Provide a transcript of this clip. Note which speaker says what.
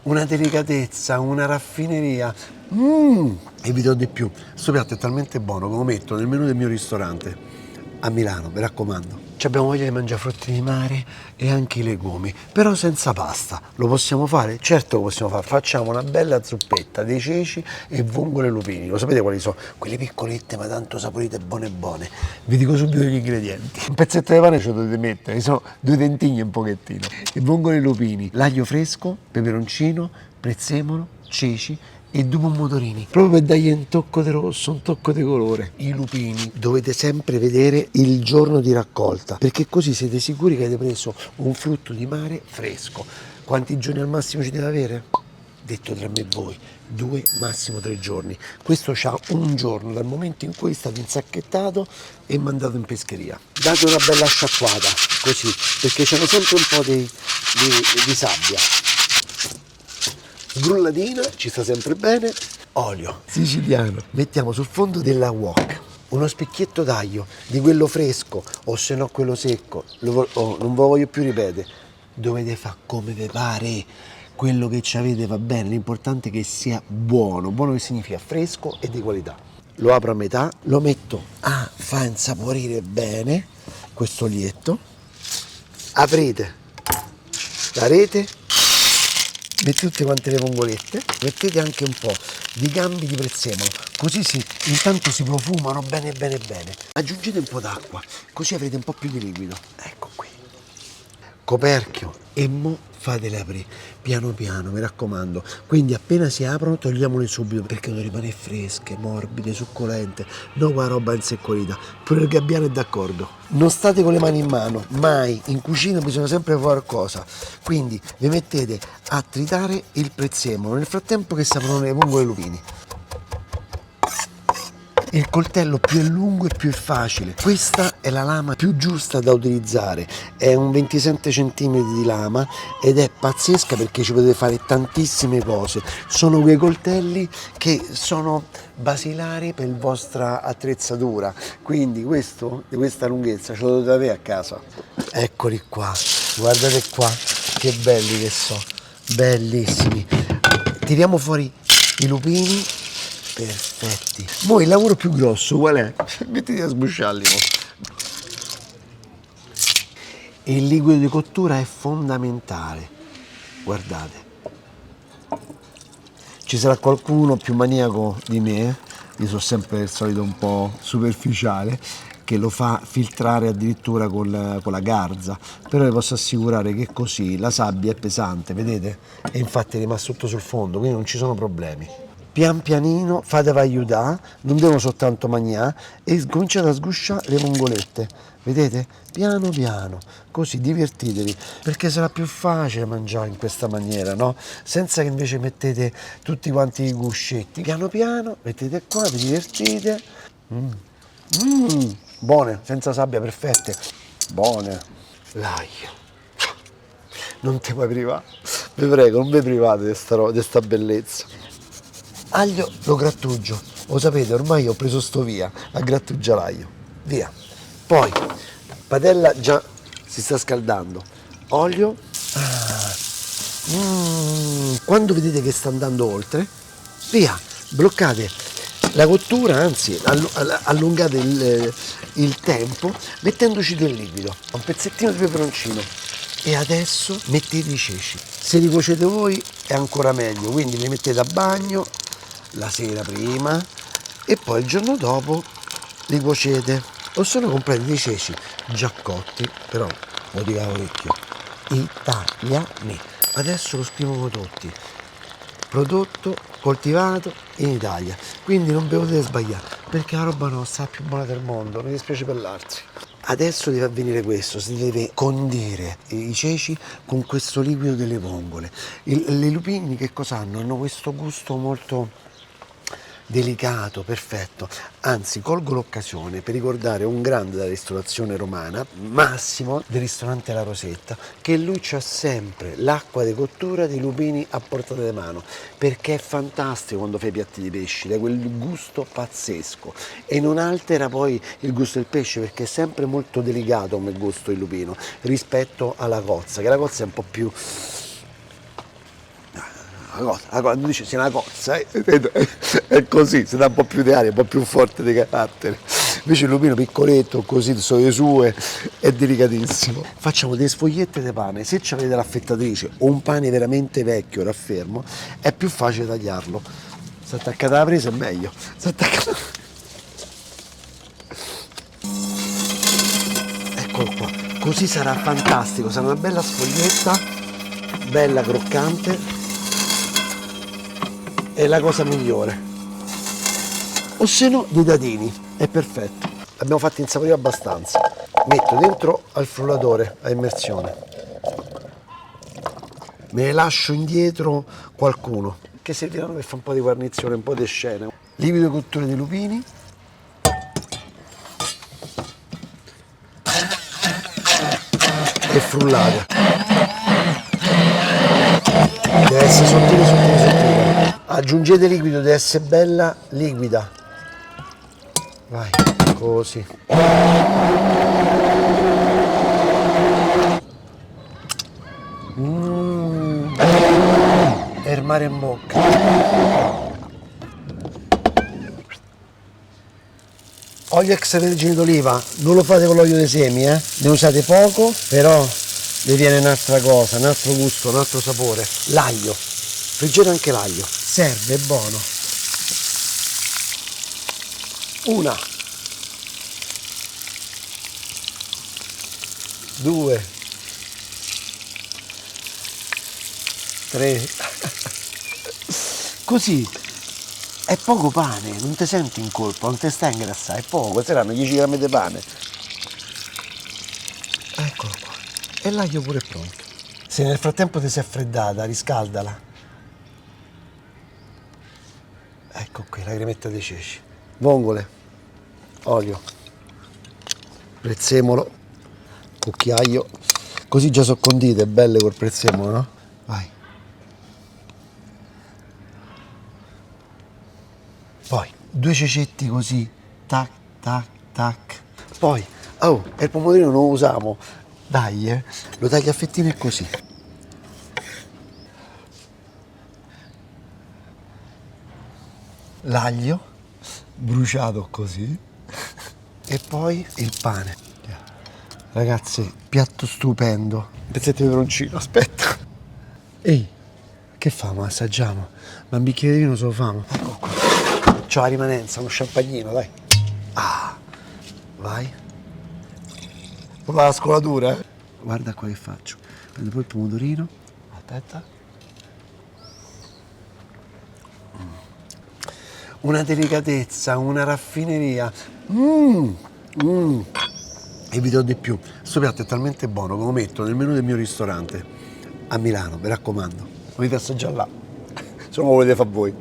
Speaker 1: una delicatezza, una raffineria. E vi dirò di più, questo piatto è talmente buono che lo metto nel menù del mio ristorante a Milano, mi raccomando. Ci abbiamo voglia di mangiare frutti di mare e anche i legumi, però senza pasta. Lo possiamo fare? Certo che possiamo fare. Facciamo una bella zuppetta dei ceci e vongole lupini. Lo sapete quali sono? Quelle piccolette ma tanto saporite, buone buone. Vi dico subito gli ingredienti. Un pezzetto di pane ce lo dovete mettere, sono 2 dentiglie un pochettino. I vongole lupini, l'aglio fresco, peperoncino, prezzemolo, ceci e 2 pomodorini, proprio per dargli un tocco di rosso, un tocco di colore. I lupini dovete sempre vedere il giorno di raccolta, perché così siete sicuri che avete preso un frutto di mare fresco. Quanti giorni al massimo ci deve avere? Detto tra me e voi, 2, massimo 3 giorni. Questo c'ha un giorno dal momento in cui è stato insacchettato e mandato in pescheria. Date una bella sciacquata, così, perché c'hanno sempre un po' di sabbia. Sgrulladina, ci sta sempre bene. Olio siciliano. Mettiamo sul fondo della wok uno spicchietto d'aglio, di quello fresco o se no quello secco. Non ve lo voglio più ripetere. Dovete fare come vi pare. Quello che ci avete va bene, l'importante è che sia buono. Buono che significa fresco e di qualità. Lo apro a metà, lo metto a far insaporire bene questo lietto. Aprite la rete. Mettete tutte quante le vongolette, mettete anche un po' di gambi di prezzemolo, così intanto si profumano bene bene bene. Aggiungete un po' d'acqua, così avrete un po' più di liquido. Ecco qui. Coperchio e mo fatele aprire piano piano, mi raccomando. Quindi appena si aprono togliamole subito perché devono rimanere fresche, morbide, succolente, non qua roba inseccolita. Pure il gabbiano è d'accordo. Non state con le mani in mano, mai. In cucina bisogna sempre fare qualcosa. Quindi vi mettete a tritare il prezzemolo nel frattempo che si aprono le vongole lupini. Il coltello più è lungo e più è facile. Questa è la lama più giusta da utilizzare. È un 27 cm di lama ed è pazzesca perché ci potete fare tantissime cose. Sono quei coltelli che sono basilari per la vostra attrezzatura. Quindi questo, di questa lunghezza, ce lo dovete avere a casa. Eccoli qua, guardate qua, che belli che sono. Bellissimi. Tiriamo fuori i lupini. Perfetti. Mo il lavoro più grosso qual è? Mettiti a sbusciarli. Il liquido di cottura è fondamentale. Guardate. Ci sarà qualcuno più maniaco di me, io sono sempre il solito un po' superficiale, che lo fa filtrare addirittura con la garza, però vi posso assicurare che così la sabbia è pesante, vedete? E infatti è rimasto tutto sul fondo, quindi non ci sono problemi. Pian pianino fatevi aiutare, non devono soltanto mangiare e cominciate a sgusciare le vongolette, vedete? Piano piano, così divertitevi, perché sarà più facile mangiare in questa maniera, no? Senza che invece mettete tutti quanti i guscetti, piano piano, mettete qua, vi divertite. Buone, senza sabbia, perfette, buone. L'aglio, non ti puoi privare, vi prego, non vi private di sta bellezza. Aglio lo grattugio, lo sapete, ormai ho preso sto via a grattugiare l'aglio, via. Poi, padella già si sta scaldando, olio, quando vedete che sta andando oltre, via, bloccate la cottura, anzi allungate il tempo mettendoci del liquido, un pezzettino di peperoncino e adesso mettete i ceci. Se li cuocete voi è ancora meglio, quindi li mettete a bagno la sera prima e poi il giorno dopo li cuocete o sono comprati dei ceci già cotti, però lo dico a orecchio, italiani. Adesso lo scrivono tutti, prodotto coltivato in Italia, quindi non ve lo potete sbagliare perché la roba nostra è la più buona del mondo, mi dispiace per l'altri. Adesso deve avvenire questo, si deve condire i ceci con questo liquido delle vongole. Le lupini che cosa hanno? Hanno questo gusto molto delicato, perfetto. Anzi, colgo l'occasione per ricordare un grande della ristorazione romana, Massimo del ristorante La Rosetta, che lui c'ha sempre l'acqua di cottura dei lupini a portata di mano, perché è fantastico quando fai piatti di pesci, dà quel gusto pazzesco e non altera poi il gusto del pesce perché è sempre molto delicato come gusto il lupino rispetto alla cozza, che la cozza è un po' più quando dice sia una cosa, è così, si dà un po' più di aria, un po' più forte di carattere. Invece il lupino piccoletto, così, sulle sue, è delicatissimo. Facciamo delle sfogliette di pane. Se avete l'affettatrice o un pane veramente vecchio, raffermo, è più facile tagliarlo. Se attaccata alla presa è meglio. Se attaccata... Eccolo qua. Così sarà fantastico, sarà una bella sfoglietta, bella croccante. È la cosa migliore. O se no dei dadini, è perfetto. L'abbiamo fatto insaporire abbastanza. Metto dentro al frullatore a immersione. Me ne lascio indietro qualcuno che serviranno per fare un po' di guarnizione, un po' di scene. Liquido di cottura dei lupini. E frullate. Deve essere sottile. Aggiungete liquido, deve essere bella liquida. Vai, così. È il mare in bocca. Olio extravergine d'oliva, non lo fate con l'olio dei semi, ne usate poco, però vi viene un'altra cosa, un altro gusto, un altro sapore. L'aglio, friggete anche l'aglio, serve, è buono. Una, due, tre, così è poco pane, non ti senti in colpa, non ti sta in grassa, è poco, saranno 10 grammi di pane. Eccolo qua, e l'aglio pure è pronto. Se nel frattempo ti si è freddata, riscaldala. Ecco qui, la cremetta dei ceci. Vongole, olio, prezzemolo, cucchiaio, così già sono condite, belle col prezzemolo, no? Vai. Poi, 2 cecetti così, tac, tac, tac. Poi, oh, e il pomodorino non lo usiamo, dai, lo tagli a fettine così. L'aglio, bruciato così. E poi il pane. Ragazzi, piatto stupendo. Pezzetto di peperoncino, aspetta. Ehi, che famo? Assaggiamo. Ma un bicchiere di vino se lo famo. Ecco qua. C'ho la rimanenza, uno champagnino, dai. Ah, vai. Con la scolatura, Guarda qua che faccio. Prendo poi il pomodorino. Aspetta. Una delicatezza, una raffineria. E vi do di più. Questo piatto è talmente buono che lo metto nel menù del mio ristorante a Milano, mi raccomando. Lo dite assaggiare là. Se non lo volete fare voi.